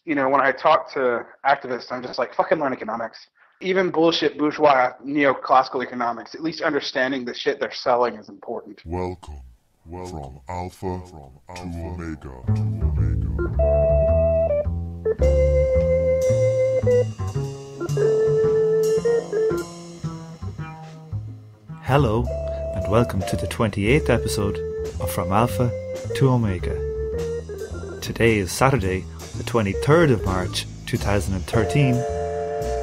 When I talk to activists, I'm just like, fucking learn economics. Even bullshit bourgeois neoclassical economics, at least understanding the shit they're selling is important. Welcome from Alpha to Omega. Hello, and welcome to the 28th episode of From Alpha to Omega. Today is Saturday, the 23rd of March 2013,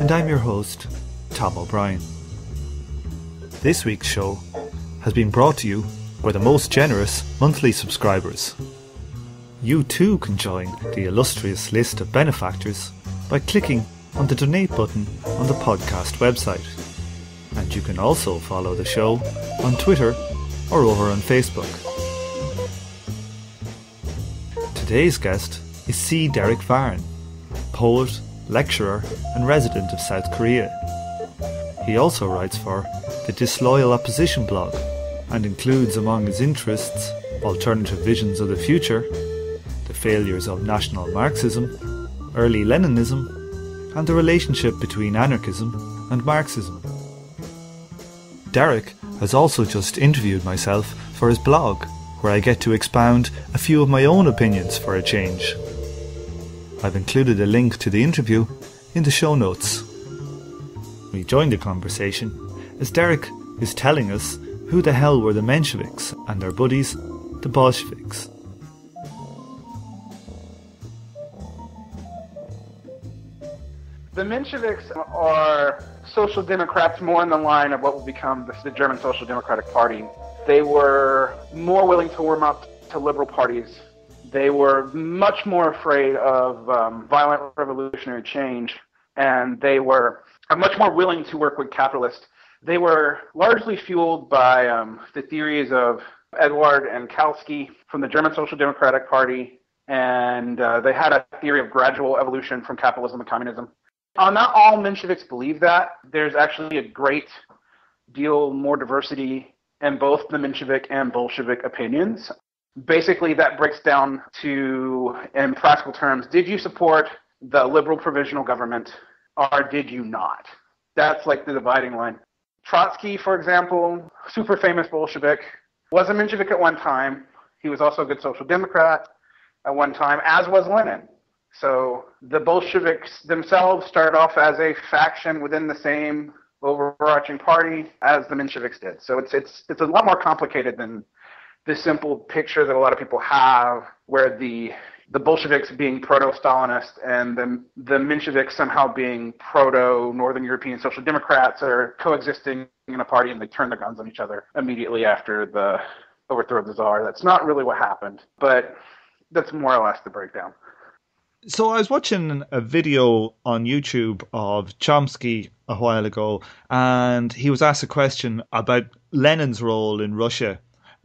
and I'm your host, Tom O'Brien. This week's show has been brought to you by the most generous monthly subscribers. You too can join the illustrious list of benefactors by clicking on the donate button on the podcast website. And you can also follow the show on Twitter or over on Facebook. Today's guest is C Derick Varn, poet, lecturer and resident of South Korea. He also writes for the Disloyal Opposition blog and includes among his interests alternative visions of the future, the failures of national Marxism, early Leninism, and the relationship between anarchism and Marxism. Derrick has also just interviewed myself for his blog, where I get to expound a few of my own opinions for a change. I've included a link to the interview in the show notes. We join the conversation as Derrick is telling us who the hell were the Mensheviks and their buddies, the Bolsheviks. The Mensheviks are social democrats more in the line of what will become the German Social Democratic Party. They were more willing to warm up to liberal parties. They were much more afraid of violent revolutionary change, and they were much more willing to work with capitalists. They were largely fueled by the theories of Eduard and Chomsky from the German Social Democratic Party, and they had a theory of gradual evolution from capitalism to communism. Not all Mensheviks believe that. There's actually a great deal more diversity in both the Menshevik and Bolshevik opinions. Basically, that breaks down to, in practical terms, did you support the liberal provisional government or did you not? That's like the dividing line. Trotsky, for example, super famous Bolshevik, was a Menshevik at one time. He was also a good social democrat at one time, as was Lenin. So the Bolsheviks themselves started off as a faction within the same overarching party as the Mensheviks did. So it's a lot more complicated than the simple picture that a lot of people have, where the Bolsheviks being proto-Stalinist and the Mensheviks somehow being proto-Northern European Social Democrats are coexisting in a party and they turn their guns on each other immediately after the overthrow of the Tsar. That's not really what happened, but that's more or less the breakdown. So I was watching a video on YouTube of Chomsky a while ago, and he was asked a question about Lenin's role in Russia.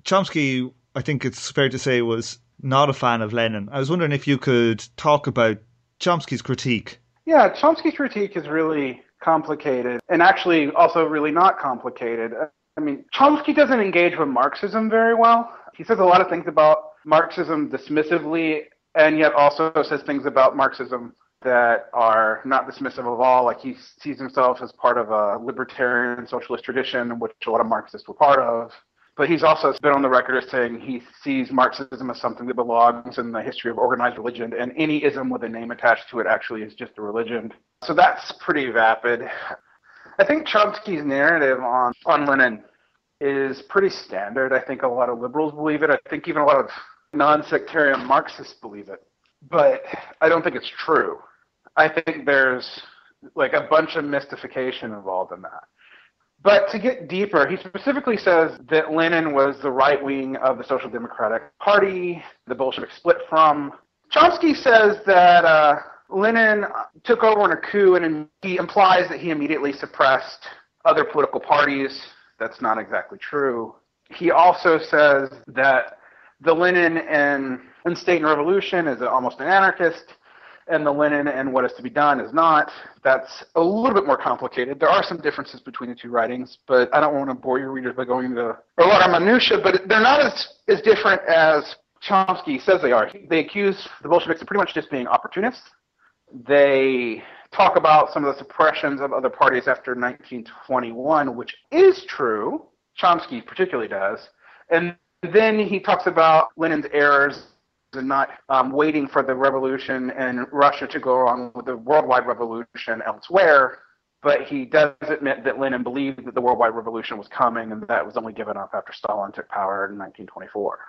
Chomsky, I think it's fair to say, was not a fan of Lenin. I was wondering if you could talk about Chomsky's critique. Yeah, Chomsky's critique is really complicated, and actually also really not complicated. I mean, Chomsky doesn't engage with Marxism very well. He says a lot of things about Marxism dismissively, and yet also says things about Marxism that are not dismissive of all. Like, he sees himself as part of a libertarian socialist tradition, which a lot of Marxists were part of. But he's also been on the record as saying he sees Marxism as something that belongs in the history of organized religion, and any ism with a name attached to it actually is just a religion. So that's pretty vapid. I think Chomsky's narrative on Lenin is pretty standard. I think a lot of liberals believe it. I think even a lot of non-sectarian Marxists believe it. But I don't think it's true. I think there's like a bunch of mystification involved in that. But to get deeper, he specifically says that Lenin was the right wing of the Social Democratic Party, the Bolsheviks split from. Chomsky says that Lenin took over in a coup, and he implies that he immediately suppressed other political parties. That's not exactly true. He also says that the Lenin in State and Revolution is almost an anarchist, and the Lenin in What Is to Be Done is not. That's a little bit more complicated. There are some differences between the two writings, but I don't want to bore your readers by going into a lot of minutiae, but they're not as different as Chomsky says they are. They accuse the Bolsheviks of pretty much just being opportunists. They talk about some of the suppressions of other parties after 1921, which is true. Chomsky particularly does. And then he talks about Lenin's errors and not waiting for the revolution in Russia to go along with the worldwide revolution elsewhere. But he does admit that Lenin believed that the worldwide revolution was coming and that was only given up after Stalin took power in 1924.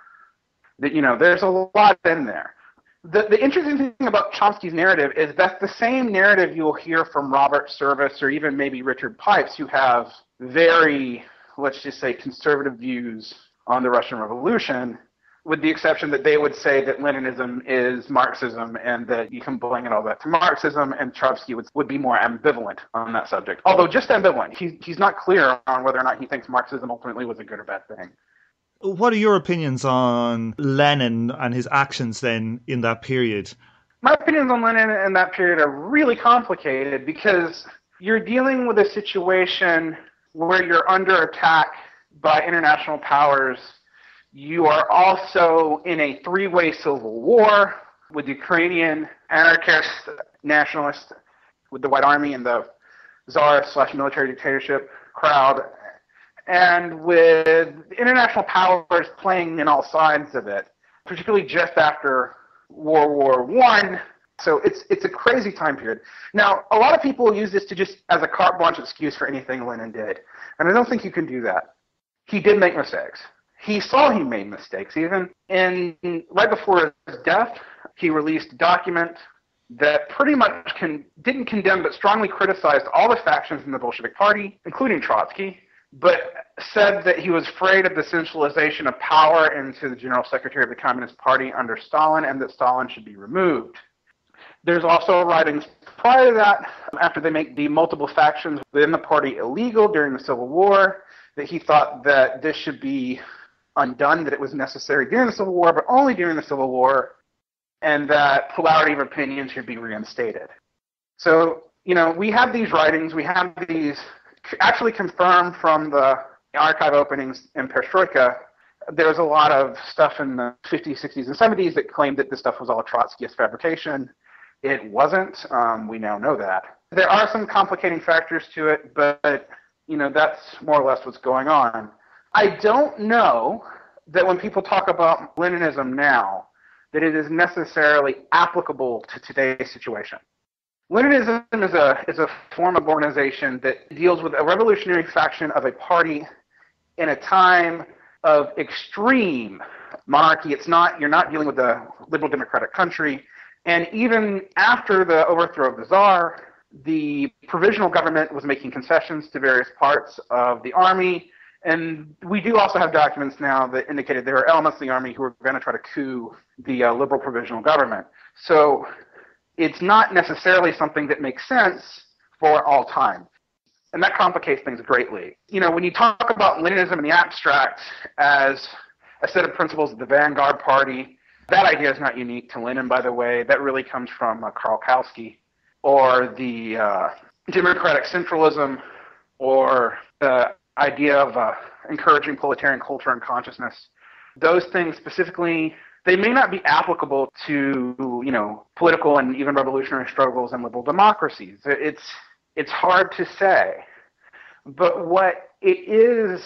There's a lot in there. The interesting thing about Chomsky's narrative is that's the same narrative you'll hear from Robert Service or even maybe Richard Pipes, who have very, let's just say, conservative views on the Russian Revolution, with the exception that they would say that Leninism is Marxism and that you can bring all that to Marxism, and Chomsky would be more ambivalent on that subject. Although just ambivalent. He's not clear on whether or not he thinks Marxism ultimately was a good or bad thing. What are your opinions on Lenin and his actions then in that period? My opinions on Lenin in that period are really complicated because you're dealing with a situation where you're under attack by international powers. You are also in a three-way civil war with Ukrainian anarchists, nationalists, with the White Army and the Tsar/military dictatorship crowd, and with international powers playing in all sides of it, particularly just after World War I. So it's a crazy time period. Now, a lot of people use this to just as a carte blanche excuse for anything Lenin did, and I don't think you can do that. He did make mistakes. He saw he made mistakes. Even right before his death, he released a document that pretty much didn't condemn but strongly criticized all the factions in the Bolshevik Party, including Trotsky, but said that he was afraid of the centralization of power into the General Secretary of the Communist Party under Stalin and that Stalin should be removed. There's also writings prior to that, after they make the multiple factions within the party illegal during the Civil War, that he thought that this should be undone, that it was necessary during the Civil War, but only during the Civil War, and that plurality of opinion should be reinstated. So, we have these writings, we have these actually confirmed from the archive openings in Perestroika. There's a lot of stuff in the 50s, 60s, and 70s that claimed that this stuff was all Trotskyist fabrication. It wasn't. We now know that. There are some complicating factors to it, but, that's more or less what's going on. I don't know that when people talk about Leninism now, that it is necessarily applicable to today's situation. Leninism is a form of organization that deals with a revolutionary faction of a party in a time of extreme monarchy. You're not dealing with a liberal democratic country. And even after the overthrow of the Tsar, the provisional government was making concessions to various parts of the army. And we do also have documents now that indicated there are elements of the army who are going to try to coup the liberal provisional government. So it's not necessarily something that makes sense for all time. And that complicates things greatly. When you talk about Leninism in the abstract as a set of principles of the Vanguard Party, that idea is not unique to Lenin, by the way. That really comes from Karl Kautsky, or the democratic centralism, or the idea of encouraging proletarian culture and consciousness. Those things specifically, they may not be applicable to, political and even revolutionary struggles and liberal democracies. It's hard to say. But what it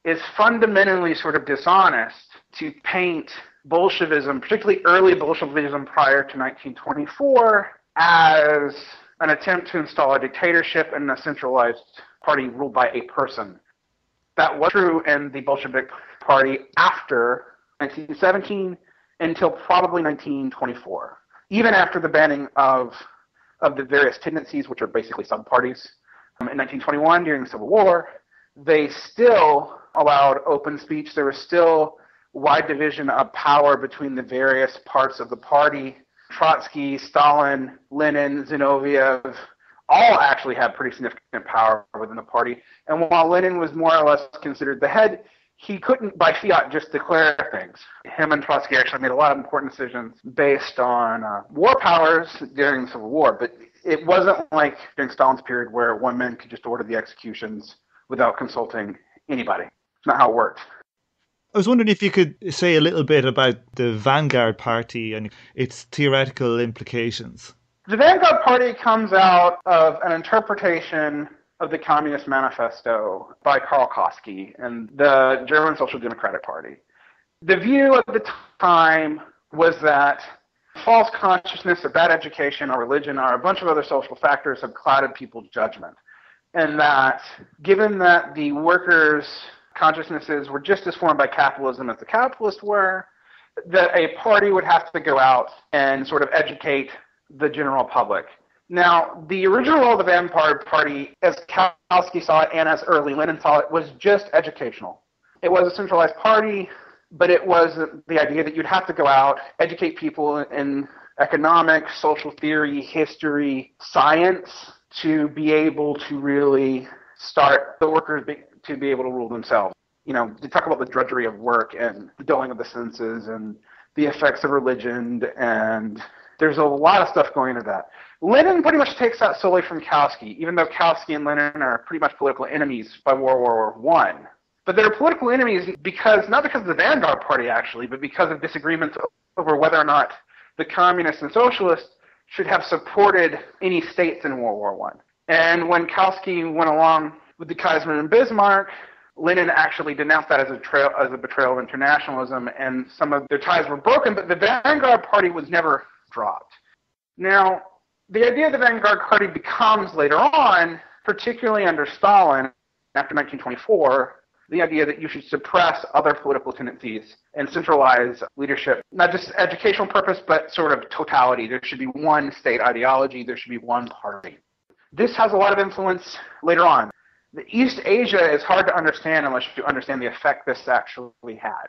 is fundamentally sort of dishonest to paint Bolshevism, particularly early Bolshevism prior to 1924, as an attempt to install a dictatorship and a centralized party ruled by a person. That was true in the Bolshevik Party after 1917 until probably 1924. Even after the banning of the various tendencies, which are basically sub-parties, in 1921 during the Civil War, they still allowed open speech. There was still wide division of power between the various parts of the party. Trotsky, Stalin, Lenin, Zinoviev, all actually had pretty significant power within the party. And while Lenin was more or less considered the head, he couldn't, by fiat, just declare things. Him and Trotsky actually made a lot of important decisions based on war powers during the Civil War. But it wasn't like during Stalin's period where one man could just order the executions without consulting anybody. It's not how it worked. I was wondering if you could say a little bit about the Vanguard Party and its theoretical implications. The Vanguard Party comes out of an interpretation of the Communist Manifesto by Karl Kautsky and the German Social Democratic Party. The view at the time was that false consciousness or bad education or religion or a bunch of other social factors have clouded people's judgment. And that given that the workers' consciousnesses were just as formed by capitalism as the capitalists were, that a party would have to go out and sort of educate the general public. Now, the original role of the Vanguard Party, as Kautsky saw it and as early Lenin saw it, was just educational. It was a centralized party, but it was the idea that you'd have to go out, educate people in economics, social theory, history, science, to be able to really start the workers to be able to rule themselves. You know, to talk about the drudgery of work and the dulling of the senses and the effects of religion, and there's a lot of stuff going into that. Lenin pretty much takes that solely from Kautsky, even though Kautsky and Lenin are pretty much political enemies by World War I. But they're political enemies not because of the Vanguard Party, actually, but because of disagreements over whether or not the communists and socialists should have supported any states in World War I. And when Kautsky went along with the Kaiserman and Bismarck, Lenin actually denounced that as a betrayal of internationalism, and some of their ties were broken, but the Vanguard Party was never dropped. Now, the idea of the Vanguard Party becomes later on, particularly under Stalin, after 1924, the idea that you should suppress other political tendencies and centralize leadership, not just educational purpose, but sort of totality. There should be one state ideology. There should be one party. This has a lot of influence later on. The East Asia is hard to understand unless you understand the effect this actually had.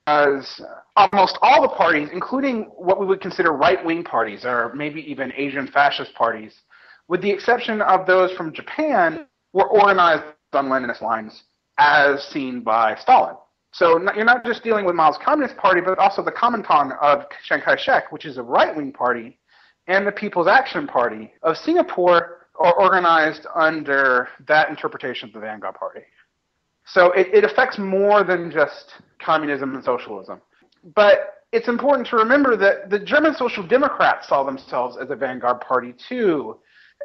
As almost all the parties, including what we would consider right-wing parties, or maybe even Asian fascist parties, with the exception of those from Japan, were organized on Leninist lines, as seen by Stalin. So you're not just dealing with Mao's Communist Party, but also the Kuomintang of Chiang Kai-shek, which is a right-wing party, and the People's Action Party of Singapore are organized under that interpretation of the Vanguard Party. So it affects more than just communism and socialism. But it's important to remember that the German Social Democrats saw themselves as a Vanguard Party too,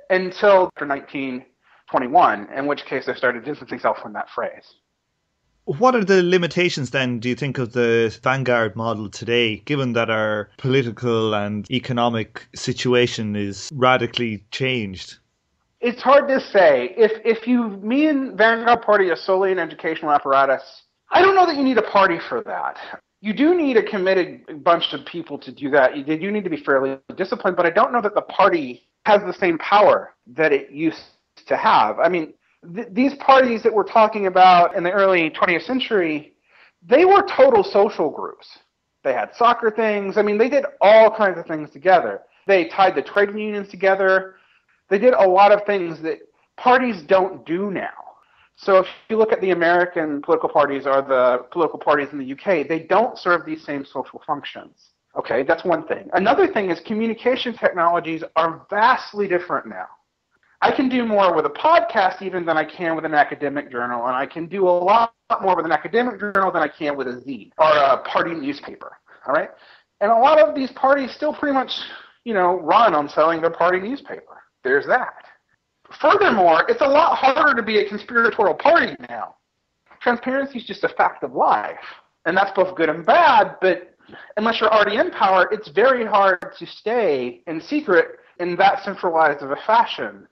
until after 1921, in which case they started distancing themselves from that phrase. What are the limitations then, do you think, of the Vanguard model today, given that our political and economic situation is radically changed? It's hard to say. If you mean Vanguard Party as solely an educational apparatus, I don't know that you need a party for that. You do need a committed bunch of people to do that. You do need to be fairly disciplined, but I don't know that the party has the same power that it used to have. I mean, these parties that we're talking about in the early 20th century, they were total social groups. They had soccer things. I mean, they did all kinds of things together. They tied the trade unions together. They did a lot of things that parties don't do now. So if you look at the American political parties or the political parties in the UK, they don't serve these same social functions. Okay, that's one thing. Another thing is communication technologies are vastly different now. I can do more with a podcast even than I can with an academic journal, and I can do a lot more with an academic journal than I can with a zine or a party newspaper, all right? And a lot of these parties still pretty much, run on selling their party newspaper. There's that. Furthermore, it's a lot harder to be a conspiratorial party now. Transparency is just a fact of life, and that's both good and bad, but unless you're already in power, it's very hard to stay in secret in that centralized of a fashion.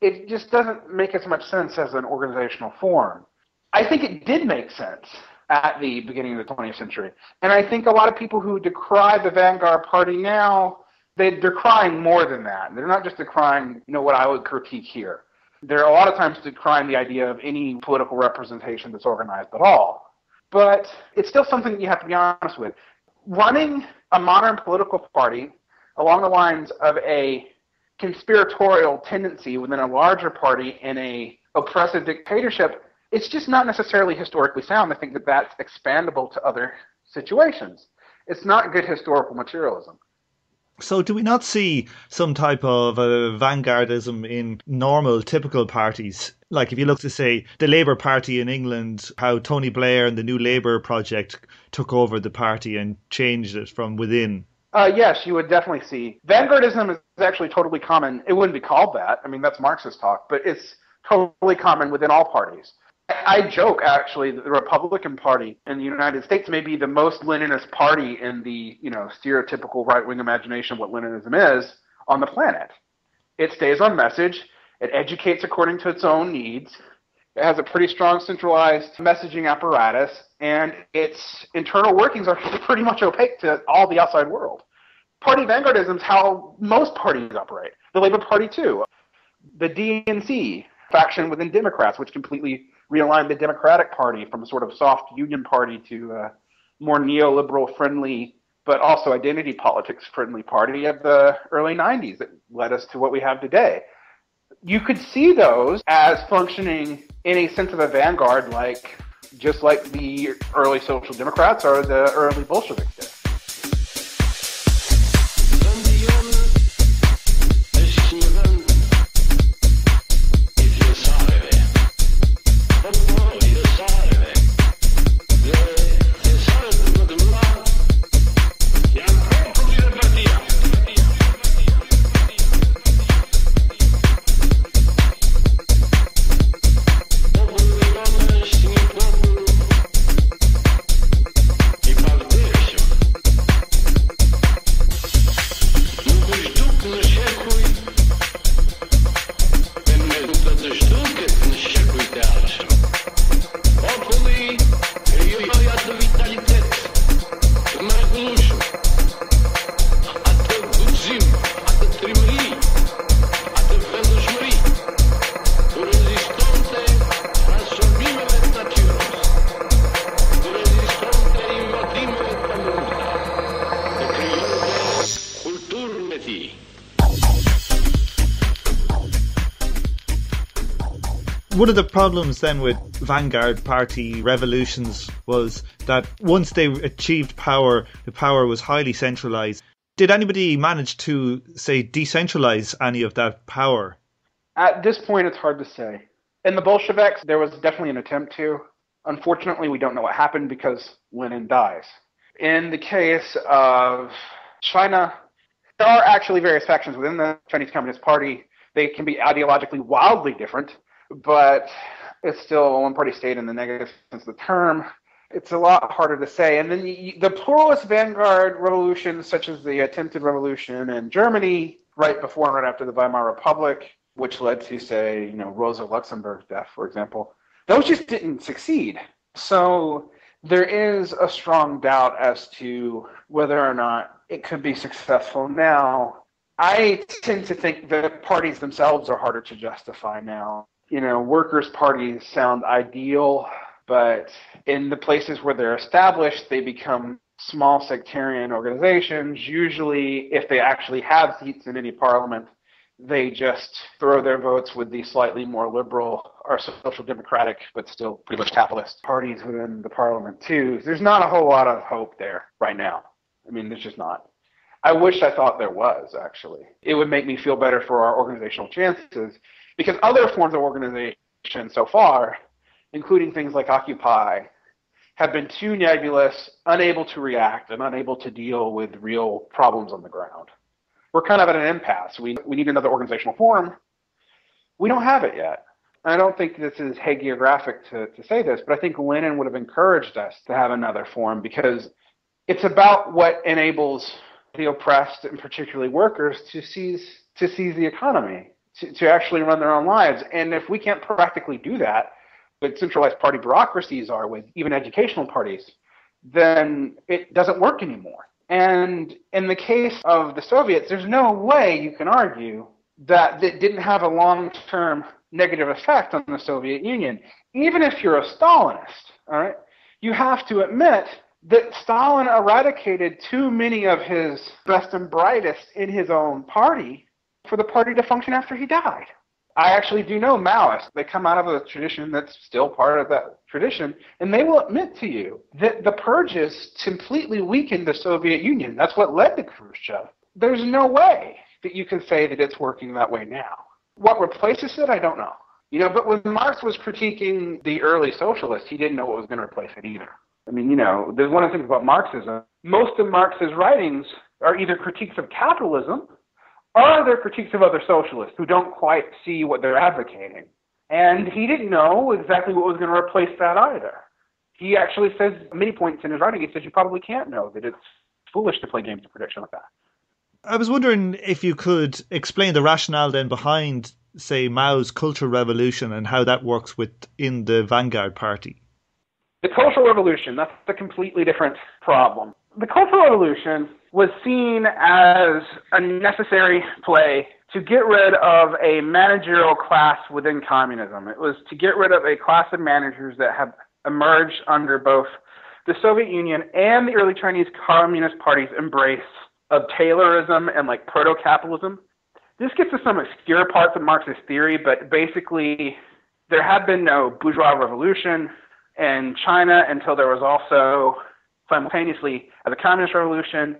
It just doesn't make as much sense as an organizational form. I think it did make sense at the beginning of the 20th century, and I think a lot of people who decry the Vanguard Party now, they're decrying more than that. They're not just decrying, what I would critique here. They're a lot of times decrying the idea of any political representation that's organized at all. But it's still something that you have to be honest with. Running a modern political party along the lines of a conspiratorial tendency within a larger party in a oppressive dictatorship, it's just not necessarily historically sound. I think that that's expandable to other situations. It's not good historical materialism. So do we not see some type of vanguardism in normal, typical parties? Like if you look to, say, the Labour Party in England, how Tony Blair and the New Labour project took over the party and changed it from within. Yes, you would definitely see. Vanguardism is actually totally common. It wouldn't be called that. I mean, that's Marxist talk, but it's totally common within all parties. I joke, actually, that the Republican Party in the United States may be the most Leninist party in the, stereotypical right-wing imagination of what Leninism is on the planet. It stays on message. It educates according to its own needs. It has a pretty strong centralized messaging apparatus, and its internal workings are pretty much opaque to all the outside world. Party vanguardism is how most parties operate. The Labor Party, too. The DNC faction within Democrats, which completely realigned the Democratic Party from a sort of soft union party to a more neoliberal-friendly, but also identity politics-friendly party of the early 90s that led us to what we have today. You could see those as functioning in a sense of a vanguard, just like the early Social Democrats or the early Bolsheviks did. One of the problems then with Vanguard Party revolutions was that once they achieved power, the power was highly centralized. Did anybody manage to, say, decentralize any of that power? At this point, it's hard to say. In the Bolsheviks, there was definitely an attempt to. Unfortunately, we don't know what happened because Lenin dies. In the case of China, there are actually various factions within the Chinese Communist Party. They can be ideologically wildly different, but it's still a one-party state in the negative sense of the term. It's a lot harder to say. And then the pluralist vanguard revolutions, such as the attempted revolution in Germany right before and right after the Weimar Republic, which led to, say, Rosa Luxemburg's death, for example, those just didn't succeed. So there is a strong doubt as to whether or not it could be successful now. I tend to think the parties themselves are harder to justify now. Workers' parties sound ideal, but in the places where they're established, they become small sectarian organizations. Usually, if they actually have seats in any parliament, they just throw their votes with the slightly more liberal or social democratic, but still pretty much capitalist parties within the parliament, too. There's not a whole lot of hope there right now. I mean, there's just not. I wish I thought there was, actually. It would make me feel better for our organizational chances, because other forms of organization so far, including things like Occupy, have been too nebulous, unable to react, and unable to deal with real problems on the ground. We're kind of at an impasse. We need another organizational form. We don't have it yet. I don't think this is hagiographic to say this, but I think Lenin would have encouraged us to have another form because it's about what enables the oppressed, and particularly workers, to seize the economy, to actually run their own lives. And if we can't practically do that, but centralized party bureaucracies are with even educational parties, then it doesn't work anymore. And in the case of the Soviets, there's no way you can argue that it didn't have a long-term negative effect on the Soviet Union. Even if you're a Stalinist, all right, you have to admit that Stalin eradicated too many of his best and brightest in his own party for the party to function after he died. I actually do know Maoists. They come out of a tradition that's still part of that tradition, and they will admit to you that the purges completely weakened the Soviet Union. That's what led to Khrushchev. There's no way that you can say that it's working that way now. What replaces it, I don't know. But when Marx was critiquing the early socialists, he didn't know what was going to replace it either. I mean, there's one of the things about Marxism. Most of Marx's writings are either critiques of capitalism or they're critiques of other socialists who don't quite see what they're advocating. And he didn't know exactly what was going to replace that either. He actually says at many points in his writing, he says you probably can't know, that it's foolish to play games of prediction like that. I was wondering if you could explain the rationale then behind, say, Mao's Cultural Revolution and how that works within the Vanguard Party. The Cultural Revolution, that's a completely different problem. The Cultural Revolution was seen as a necessary play to get rid of a managerial class within communism. It was to get rid of a class of managers that had emerged under both the Soviet Union and the early Chinese Communist Party's embrace of Taylorism and like proto-capitalism. This gets to some obscure parts of Marxist theory, but basically there had been no bourgeois revolution in China until there was also simultaneously a communist revolution.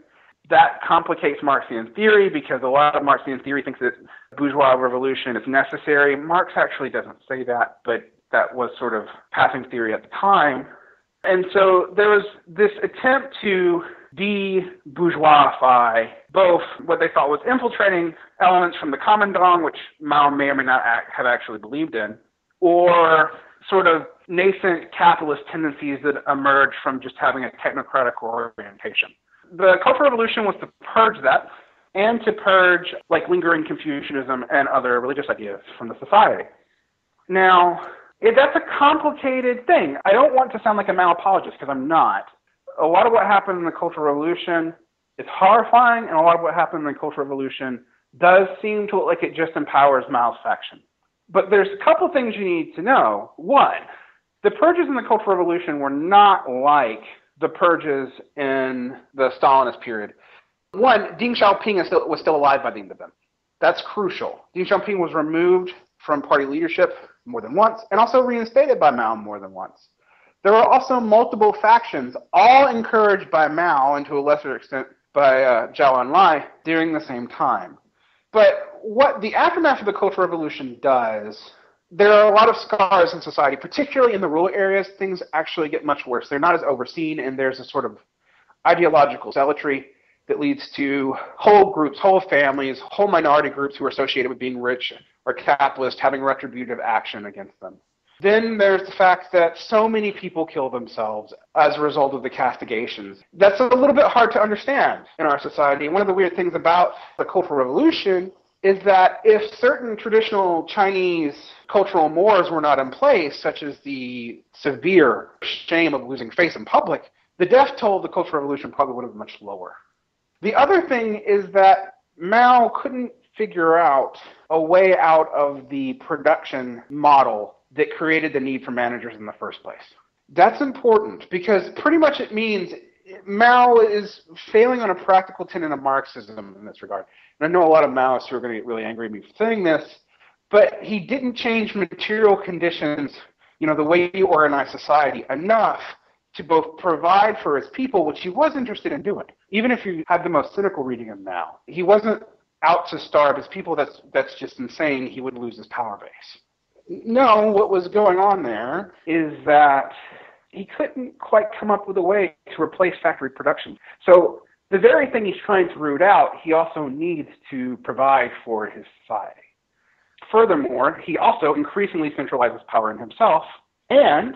That complicates Marxian theory because a lot of Marxian theory thinks that bourgeois revolution is necessary. Marx actually doesn't say that, but that was sort of passing theory at the time. And so there was this attempt to de-bourgeoisify both what they thought was infiltrating elements from the Kuomintang, which Mao may or may not have actually believed in, or sort of nascent capitalist tendencies that emerged from just having a technocratic orientation. The Cultural Revolution was to purge that and to purge like lingering Confucianism and other religious ideas from the society. Now, that's a complicated thing. I don't want to sound like a Mao apologist because I'm not. A lot of what happened in the Cultural Revolution is horrifying, and a lot of what happened in the Cultural Revolution does seem to look like it just empowers Mao's faction. But there's a couple things you need to know. One, the purges in the Cultural Revolution were not like the purges in the Stalinist period. One, Deng Xiaoping was still alive by the end of them. That's crucial. Deng Xiaoping was removed from party leadership more than once, and also reinstated by Mao more than once. There were also multiple factions, all encouraged by Mao and to a lesser extent by Zhou Enlai during the same time. But what the aftermath of the Cultural Revolution does, there are a lot of scars in society, particularly in the rural areas. Things actually get much worse. They're not as overseen, and there's a sort of ideological zealotry that leads to whole groups, whole families, whole minority groups who are associated with being rich or capitalist having retributive action against them. Then there's the fact that so many people kill themselves as a result of the castigations. That's a little bit hard to understand in our society. One of the weird things about the Cultural Revolution is that if certain traditional Chinese cultural mores were not in place, such as the severe shame of losing face in public, the death toll of the Cultural Revolution probably would have been much lower. The other thing is that Mao couldn't figure out a way out of the production model that created the need for managers in the first place. That's important because pretty much it means Mao is failing on a practical tenet of Marxism in this regard. And I know a lot of Maoists who are going to get really angry at me for saying this, but he didn't change material conditions, the way you organize society enough to both provide for his people, which he was interested in doing. Even if you had the most cynical reading of Mao, he wasn't out to starve his people. That's just insane. He would lose his power base. No, what was going on there is that he couldn't quite come up with a way to replace factory production. So the very thing he's trying to root out, he also needs to provide for his society. Furthermore, he also increasingly centralizes power in himself. And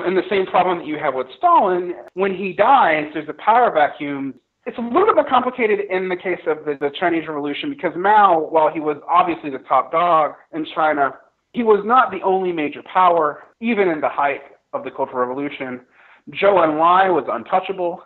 in the same problem that you have with Stalin, when he dies, there's a power vacuum. It's a little bit more complicated in the case of the Chinese Revolution because Mao, while he was obviously the top dog in China, he was not the only major power, even in the height of the Cultural Revolution. Zhou Enlai was untouchable.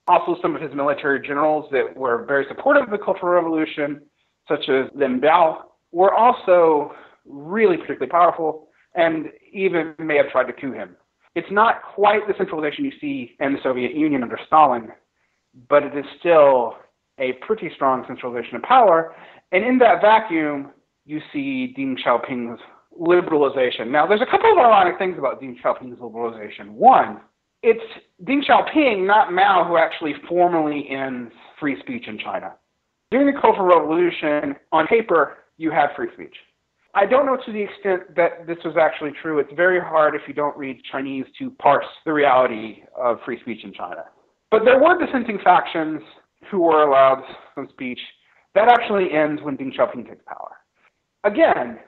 Also, some of his military generals that were very supportive of the Cultural Revolution, such as Lin Biao, were also really particularly powerful and even may have tried to coup him. It's not quite the centralization you see in the Soviet Union under Stalin, but it is still a pretty strong centralization of power. And in that vacuum, you see Deng Xiaoping's liberalization. Now, there's a couple of ironic things about Deng Xiaoping's liberalization. One, it's Deng Xiaoping, not Mao, who actually formally ends free speech in China. During the Cultural Revolution, on paper, you had free speech. I don't know to the extent that this was actually true. It's very hard if you don't read Chinese to parse the reality of free speech in China. But there were dissenting factions who were allowed some speech. That actually ends when Deng Xiaoping takes power. Again,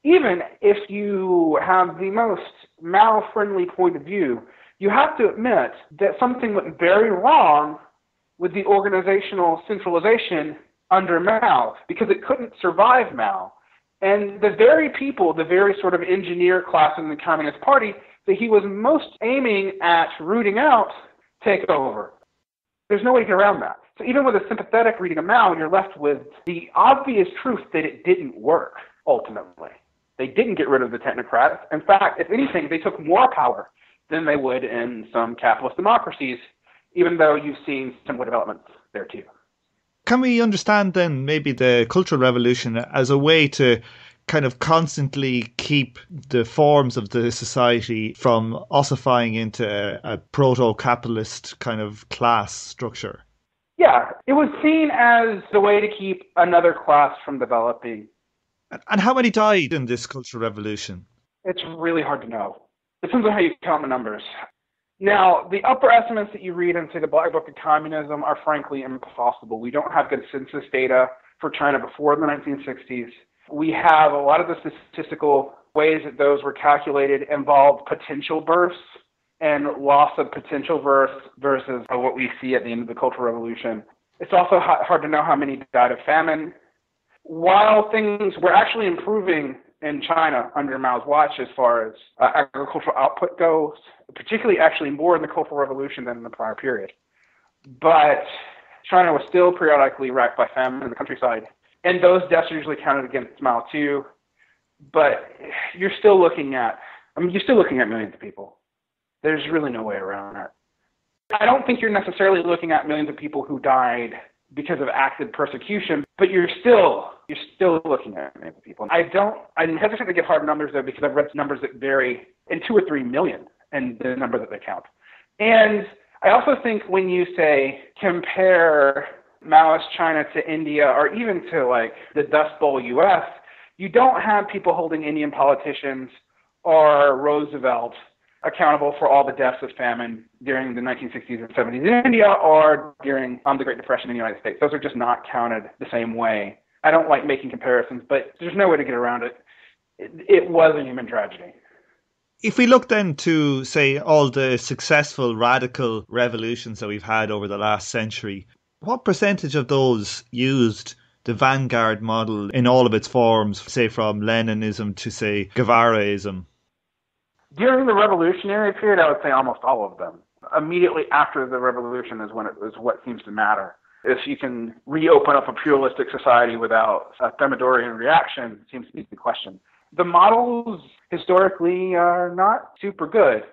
even if you have the most Mao-friendly point of view, you have to admit that something went very wrong with the organizational centralization under Mao, because it couldn't survive Mao. And the very people, the very sort of engineer class in the Communist Party that he was most aiming at rooting out, take over. There's no way to get around that. So even with a sympathetic reading of Mao, you're left with the obvious truth that it didn't work, ultimately. They didn't get rid of the technocrats. In fact, if anything, they took more power than they would in some capitalist democracies, even though you've seen similar developments there too. Can we understand then maybe the Cultural Revolution as a way to kind of constantly keep the forms of the society from ossifying into a proto-capitalist kind of class structure? Yeah, it was seen as the way to keep another class from developing. And how many died in this Cultural Revolution? It's really hard to know. It depends on how you count the numbers. Now, the upper estimates that you read in, say, the Black Book of Communism are frankly impossible. We don't have good census data for China before the 1960s. We have a lot of the statistical ways that those were calculated involved potential births and loss of potential births versus what we see at the end of the Cultural Revolution. It's also hard to know how many died of famine. While things were actually improving in China under Mao's watch as far as agricultural output goes, particularly actually more in the Cultural Revolution than in the prior period. But China was still periodically racked by famine in the countryside, and those deaths are usually counted against Mao too. But you're still looking at millions of people. There's really no way around that. I don't think you're necessarily looking at millions of people who died because of active persecution, but you're still looking at millions of people. I'm hesitant to give hard numbers though, because I've read numbers that vary in 2 or 3 million and the number that they count. And I also think when you say compare Maoist China to India or even to like the Dust Bowl US, you don't have people holding Indian politicians or Roosevelt accountable for all the deaths of famine during the 1960s and 70s in India or during the Great Depression in the United States. Those are just not counted the same way. I don't like making comparisons, but there's no way to get around it. It was a human tragedy. If we look then to, say, all the successful radical revolutions that we've had over the last century, what percentage of those used the Vanguard model in all of its forms, say from Leninism to, say, Guevaraism? During the revolutionary period, I would say almost all of them. Immediately after the revolution is when it is what seems to matter. If you can reopen up a pluralistic society without a Thermidorian reaction, seems to be the question. The models historically are not super good.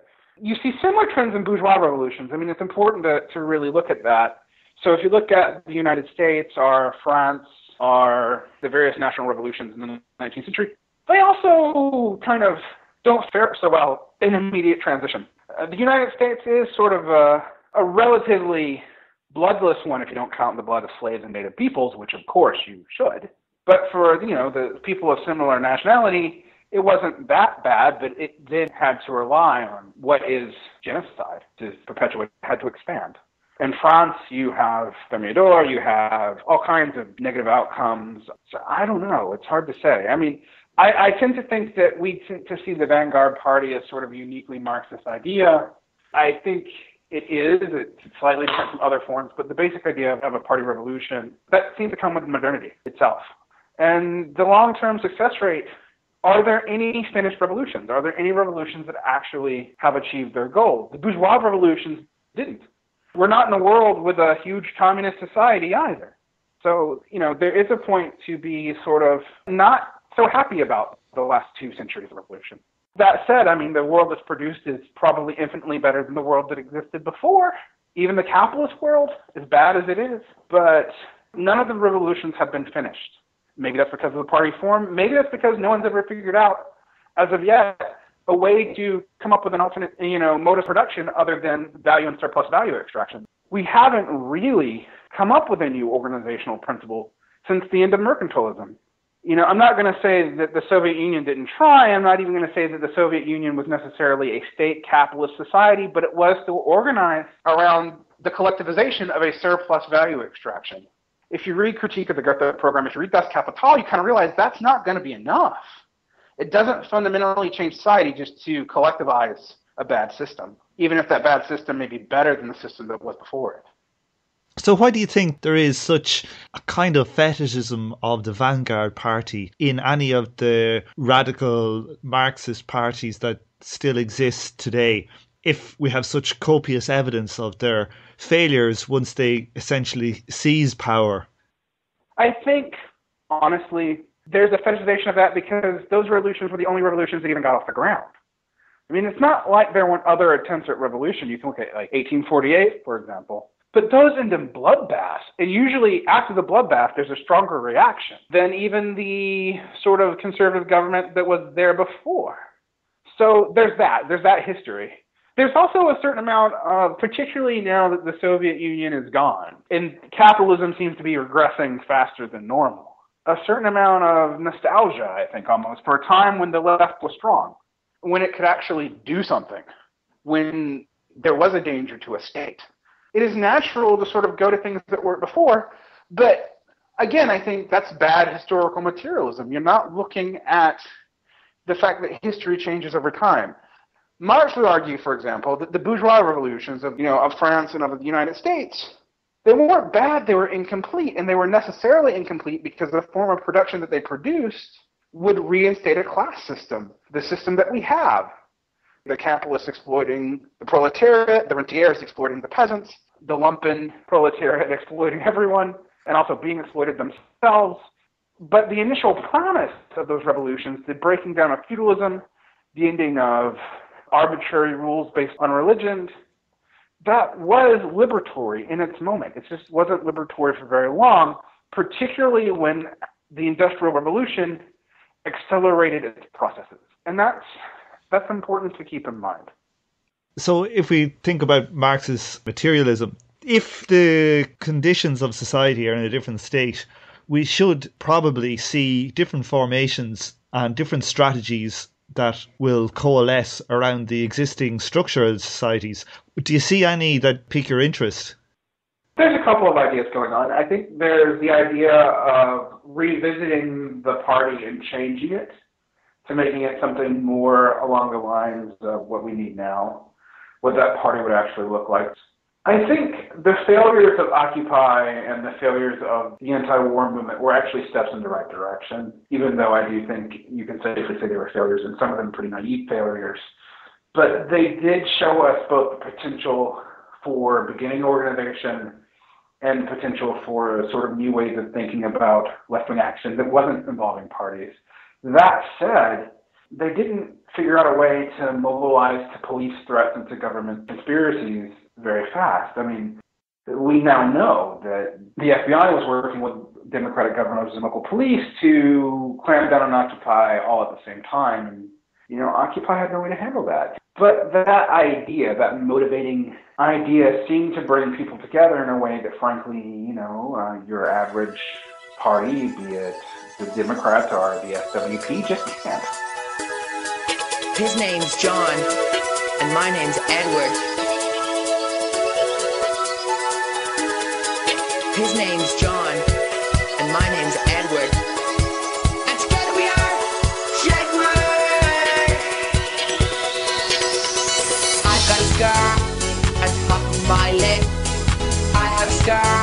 You see similar trends in bourgeois revolutions. I mean, it's important to really look at that. So if you look at the United States or France or the various national revolutions in the 19th century, they also kind of don't fare so well in immediate transition. The United States is sort of a relatively bloodless one if you don't count the blood of slaves and native peoples, which of course you should. But for the people of similar nationality, it wasn't that bad, but it did have to rely on what is genocide to perpetuate, had to expand. In France, you have Thermidor, you have all kinds of negative outcomes. So I don't know. It's hard to say. I mean, I tend to think that we tend to see the Vanguard Party as sort of a uniquely Marxist idea. I think it is. It's slightly different from other forms, but the basic idea of a party revolution, that seems to come with modernity itself. And the long-term success rate, are there any finished revolutions? Are there any revolutions that actually have achieved their goal? The bourgeois revolutions didn't. We're not in a world with a huge communist society either. So, there is a point to be sort of not so happy about the last 2 centuries of revolution. That said, I mean, the world that's produced is probably infinitely better than the world that existed before. Even the capitalist world, as bad as it is. But none of the revolutions have been finished. Maybe that's because of the party form. Maybe that's because no one's ever figured out, as of yet, a way to come up with an alternate, mode of production other than value and surplus value extraction. We haven't really come up with a new organizational principle since the end of mercantilism. I'm not going to say that the Soviet Union didn't try. I'm not even going to say that the Soviet Union was necessarily a state capitalist society, but it was still organized around the collectivization of a surplus value extraction. If you read Critique of the Goethe Program, if you read Das Kapital, you kind of realize that's not going to be enough. It doesn't fundamentally change society just to collectivize a bad system, even if that bad system may be better than the system that was before it. So why do you think there is such a kind of fetishism of the Vanguard Party in any of the radical Marxist parties that still exist today, if we have such copious evidence of their failures once they essentially seize power? I think, honestly, there's a fetishization of that because those revolutions were the only revolutions that even got off the ground. I mean, it's not like there weren't other attempts at revolution. You can look at like 1848, for example. But those end in bloodbaths. And usually after the bloodbath, there's a stronger reaction than even the sort of conservative government that was there before. So there's that history. There's also a certain amount of, particularly now that the Soviet Union is gone, and capitalism seems to be regressing faster than normal, a certain amount of nostalgia, I think, almost, for a time when the left was strong, when it could actually do something, when there was a danger to a state. It is natural to sort of go to things that worked before, but again, I think that's bad historical materialism. You're not looking at the fact that history changes over time. Marx would argue, for example, that the bourgeois revolutions of France and of the United States, they weren't bad, they were incomplete, and they were necessarily incomplete because the form of production that they produced would reinstate a class system, the system that we have. The capitalists exploiting the proletariat, the rentiers exploiting the peasants, the lumpen proletariat exploiting everyone, and also being exploited themselves. But the initial promise of those revolutions, the breaking down of feudalism, the ending of arbitrary rules based on religion, that was liberatory in its moment. It just wasn't liberatory for very long, particularly when the Industrial Revolution accelerated its processes. And that's important to keep in mind. So if we think about Marxist materialism, if the conditions of society are in a different state, we should probably see different formations and different strategies that will coalesce around the existing structure of societies. Do you see any that pique your interest? There's a couple of ideas going on. I think there's the idea of revisiting the party and changing it to making it something more along the lines of what we need now, what that party would actually look like. I think the failures of Occupy and the failures of the anti-war movement were actually steps in the right direction, even though I do think you can safely say they were failures, and some of them pretty naive failures. But they did show us both the potential for beginning organization and potential for sort of new ways of thinking about left-wing action that wasn't involving parties. That said, they didn't figure out a way to mobilize to police threats and to government conspiracies very fast. I mean, we now know that the FBI was working with democratic governors and local police to clamp down on Occupy all at the same time. And, Occupy had no way to handle that. But that idea, that motivating idea, seemed to bring people together in a way that, frankly, your average party, be it the Democrats or the SWP, just can't. His name's John, and my name's Edward. His name's John, and my name's Edward. And together we are Jedward! I've got a scar on top of my lip. I have a scar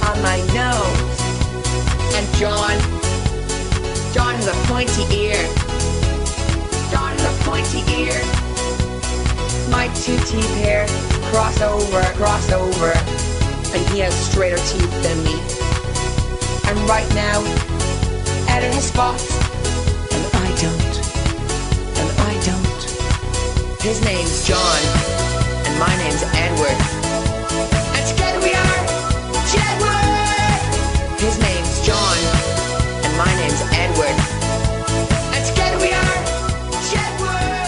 on my nose. And John has a pointy ear. John has a pointy ear. My two teeth here cross over. And he has straighter teeth than me. And right now, Ed has spots. And I don't. His name's John. And my name's Edward. And together we are Jedward! His name's John. And my name's Edward. And together we are Jedward!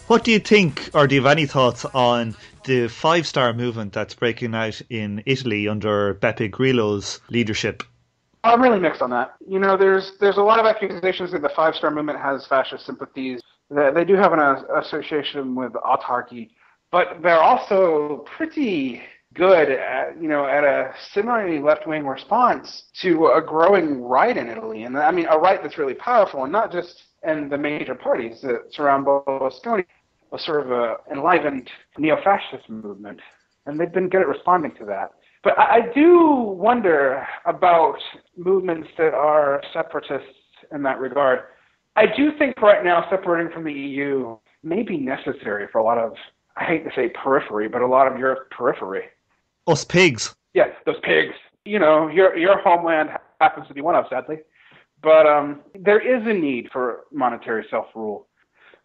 What do you think, or do you have any thoughts on the five-star movement that's breaking out in Italy under Beppe Grillo's leadership? I'm really mixed on that. There's a lot of accusations that the Five Star Movement has fascist sympathies. That they do have an association with autarky, but they're also pretty good at a similarly left-wing response to a growing right in Italy, and I mean a right that's really powerful, and not just in the major parties that surround Berlusconi, a sort of a enlivened neo-fascist movement, and they've been good at responding to that. But I do wonder about movements that are separatists in that regard. I do think right now separating from the EU may be necessary for a lot of, I hate to say periphery, but a lot of Europe's periphery. Us pigs. Yes, those pigs. Your homeland happens to be one of, sadly. But there is a need for monetary self-rule.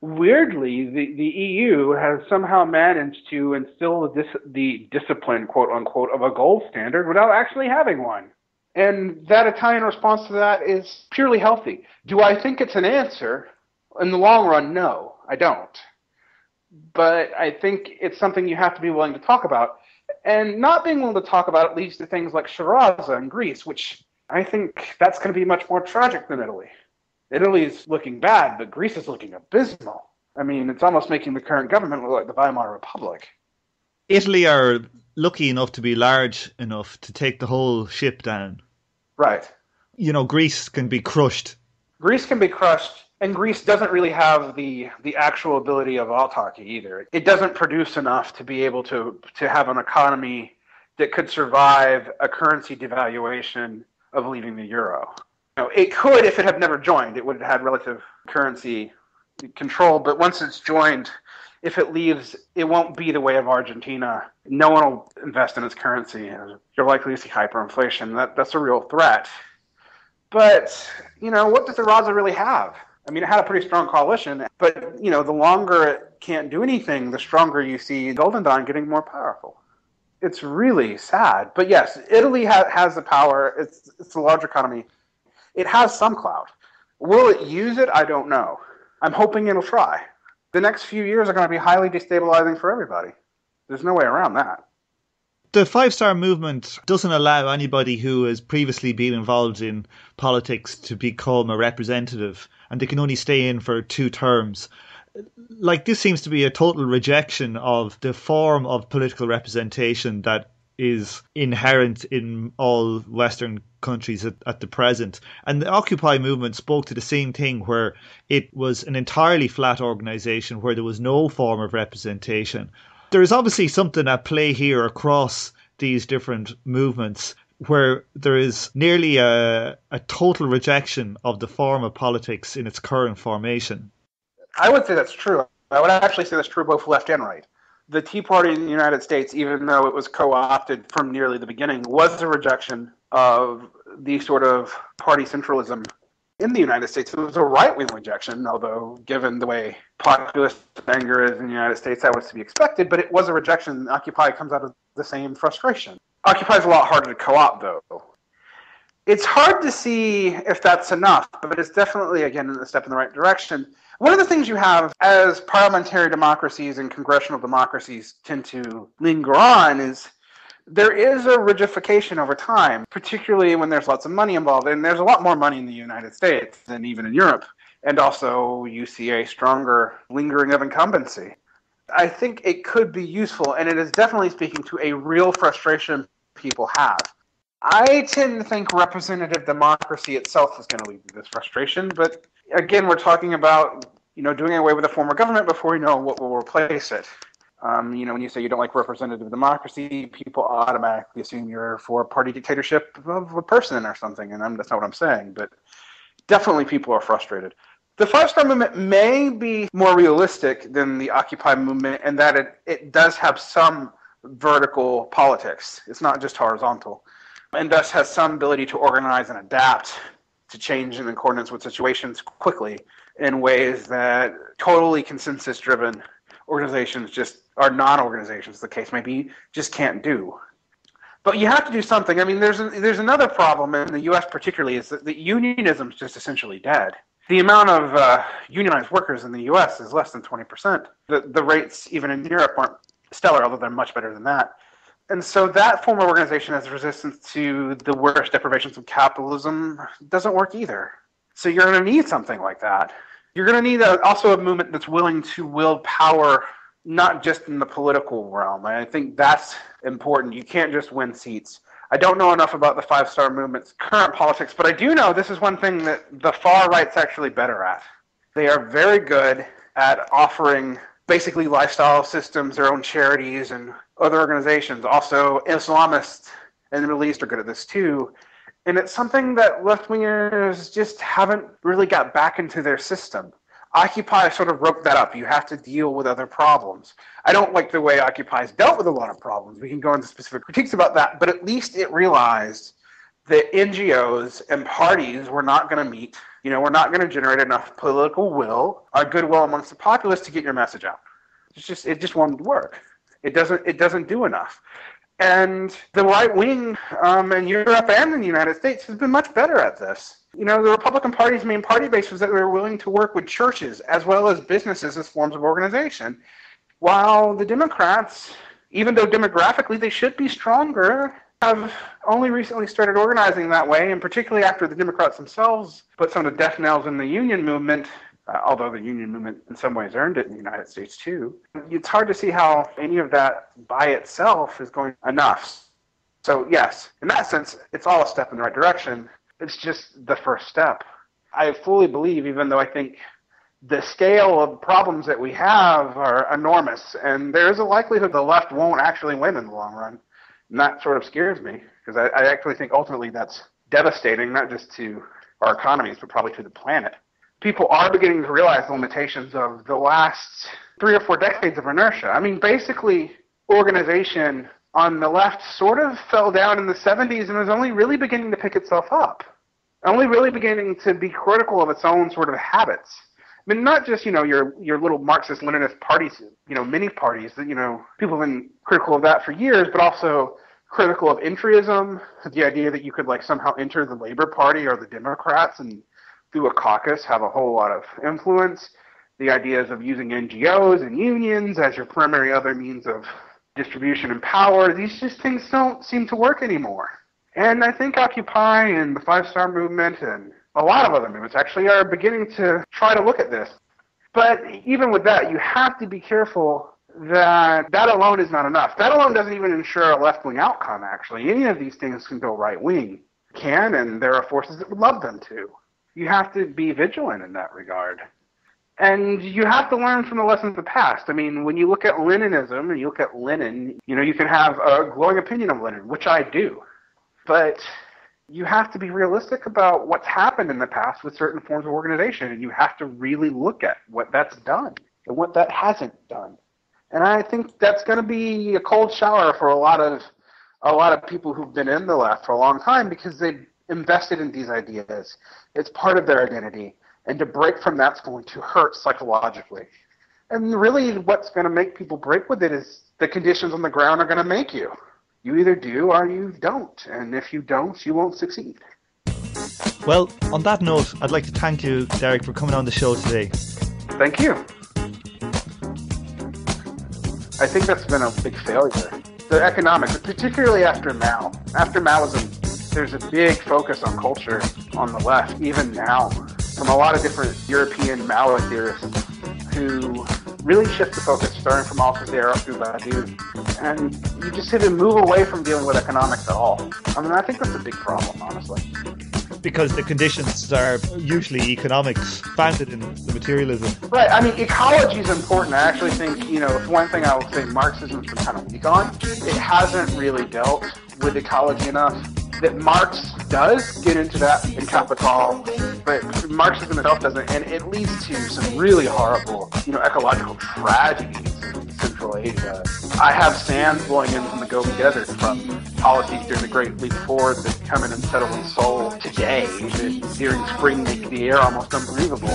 Weirdly, the EU has somehow managed to instill the discipline, quote unquote, of a gold standard without actually having one. And that Italian response to that is purely healthy. Do I think it's an answer? In the long run, no, I don't. But I think it's something you have to be willing to talk about. And not being willing to talk about it leads to things like Shiraza in Greece, which I think that's going to be much more tragic than Italy. Italy's looking bad, but Greece is looking abysmal. I mean, it's almost making the current government look like the Weimar Republic. Italy are lucky enough to be large enough to take the whole ship down. Right. Greece can be crushed. Greece can be crushed, and Greece doesn't really have the actual ability of autarky either. It doesn't produce enough to be able to have an economy that could survive a currency devaluation of leaving the euro. It could if it had never joined. It would have had relative currency control, but once it's joined, if it leaves, it won't be the way of Argentina. No one will invest in its currency. You're likely to see hyperinflation. That's a real threat. But, what does the Raza really have? I mean, it had a pretty strong coalition, but, the longer it can't do anything, the stronger you see Golden Dawn getting more powerful. It's really sad. But yes, Italy has the power. It's a large economy. It has some clout. Will it use it? I don't know. I'm hoping it'll try. The next few years are going to be highly destabilizing for everybody. There's no way around that. The Five Star Movement doesn't allow anybody who has previously been involved in politics to become a representative, and they can only stay in for 2 terms. This seems to be a total rejection of the form of political representation that is inherent in all Western countries at the present. And the Occupy movement spoke to the same thing, where it was an entirely flat organisation where there was no form of representation. There is obviously something at play here across these different movements, where there is nearly a total rejection of the form of politics in its current formation. I would say that's true. I would actually say that's true both left and right. The Tea Party in the United States, even though it was co-opted from nearly the beginning, was a rejection of the sort of party centralism in the United States. It was a right-wing rejection, although given the way populist anger is in the United States, that was to be expected, but it was a rejection. Occupy comes out of the same frustration. Occupy is a lot harder to co-opt, though. It's hard to see if that's enough, but it's definitely, again, a step in the right direction. One of the things you have as parliamentary democracies and congressional democracies tend to linger on is there is a rigidification over time, particularly when there's lots of money involved. And there's a lot more money in the United States than even in Europe. And also you see a stronger lingering of incumbency. I think it could be useful, and it is definitely speaking to a real frustration people have. I tend to think representative democracy itself is going to lead to this frustration, but again, we're talking about, doing away with a form of government before we know what will replace it. When you say you don't like representative democracy, people automatically assume you're for party dictatorship of a person or something, and that's not what I'm saying, but definitely people are frustrated. The Five Star Movement may be more realistic than the Occupy movement in that it does have some vertical politics. It's not just horizontal, and thus has some ability to organize and adapt to change in accordance with situations quickly in ways that totally consensus-driven organizations or non-organizations, the case may be, just can't do. But you have to do something. I mean, there's another problem in the U.S. particularly, is that unionism is just essentially dead. The amount of unionized workers in the U.S. is less than 20%. The rates, even in Europe, aren't stellar, although they're much better than that. And so that form of organization as resistance to the worst deprivations of capitalism doesn't work either. So you're going to need something like that. You're going to need also a movement that's willing to wield power, not just in the political realm. And I think that's important. You can't just win seats. I don't know enough about the five-star movement's current politics, but I do know this is one thing that the far right's actually better at. They are very good at offering basically lifestyle systems, their own charities, and other organizations. Also, Islamists in the Middle East are good at this too. And it's something that left-wingers just haven't really got back into their system. Occupy sort of broke that up. You have to deal with other problems. I don't like the way Occupy's dealt with a lot of problems. We can go into specific critiques about that, but at least it realized that NGOs and parties were not going to meet. We're not going to generate enough political will or goodwill amongst the populace to get your message out. It just won't work. It doesn't do enough. And the right wing in Europe and in the United States has been much better at this. The Republican Party's main party base was that they were willing to work with churches as well as businesses as forms of organization, while the Democrats, even though demographically they should be stronger, have only recently started organizing that way, and particularly after the Democrats themselves put some of the death knells in the union movement, although the union movement in some ways earned it in the United States too. It's hard to see how any of that by itself is going enough. So yes, in that sense, it's all a step in the right direction. It's just the first step. I fully believe, even though I think the scale of problems that we have are enormous, and there is a likelihood the left won't actually win in the long run. And that sort of scares me, because I actually think ultimately that's devastating, not just to our economies, but probably to the planet. People are beginning to realize the limitations of the last 3 or 4 decades of inertia. I mean, basically, organization on the left sort of fell down in the 70s and is only really beginning to pick itself up, only really beginning to be critical of its own sort of habits. I mean, not just, your little Marxist Leninist parties, mini parties that, people have been critical of that for years, but also critical of entryism, the idea that you could somehow enter the Labor Party or the Democrats and through a caucus have a whole lot of influence, the ideas of using NGOs and unions as your primary other means of distribution and power. These just things don't seem to work anymore. And I think Occupy and the five-star movement and a lot of other movements actually are beginning to try to look at this. But even with that, you have to be careful that alone is not enough. That alone doesn't even ensure a left-wing outcome, actually. Any of these things can go right-wing. Can, and there are forces that would love them to. You have to be vigilant in that regard. And you have to learn from the lessons of the past. I mean, when you look at Leninism and you look at Lenin, you can have a glowing opinion of Lenin, which I do. But you have to be realistic about what's happened in the past with certain forms of organization, and you have to really look at what that's done and what that hasn't done. And I think that's going to be a cold shower for a lot of people who've been in the left for a long time because they've invested in these ideas. It's part of their identity, and to break from that's going to hurt psychologically. And really what's going to make people break with it is the conditions on the ground are going to make you. You either do or you don't, and if you don't, you won't succeed. Well, on that note, I'd like to thank you, Derrick, for coming on the show today. Thank you. I think that's been a big failure. The economics, particularly after Mao. After Maoism, there's a big focus on culture on the left, even now, from a lot of different European Maoist theorists who really shift the focus, starting from Althusser up through Badiou. And you just have to move away from dealing with economics at all. I mean, I think that's a big problem, honestly. Because the conditions are usually economics, founded in the materialism. Right. I mean, ecology is important. I actually think, if one thing I will say Marxism's been kind of weak on, it hasn't really dealt with ecology enough. That Marx does get into that in Capital, but Marxism itself doesn't, and it leads to some really horrible, ecological tragedies in Central Asia. I have sand blowing in from the Gobi Desert from policies during the Great Leap Forward that come in and settle in Seoul today, that during spring make the air almost unbreathable.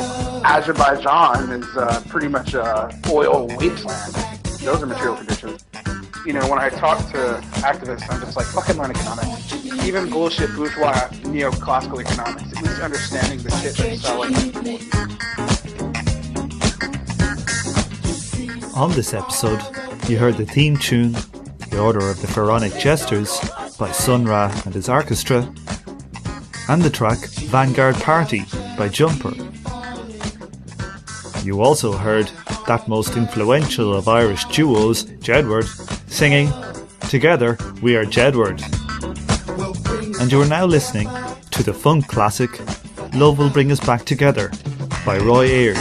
Azerbaijan is pretty much a oil wasteland. Those are material conditions. When I talk to activists, I'm just like, fucking learn economics. Even bullshit bourgeois neoclassical economics, at least understanding the shit they're selling. On this episode, you heard the theme tune, The Order of the Pharaonic Jesters by Sun Ra and his orchestra, and the track Vanguard Party by Jumper. You also heard that most influential of Irish duos, Jedward, singing Together We Are Jedward. And you are now listening to the funk classic Love Will Bring Us Back Together by Roy Ayers.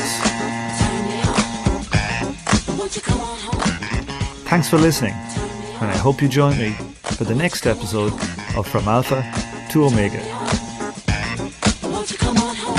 Thanks for listening, and I hope you join me for the next episode of From Alpha to Omega. Won't you come on home?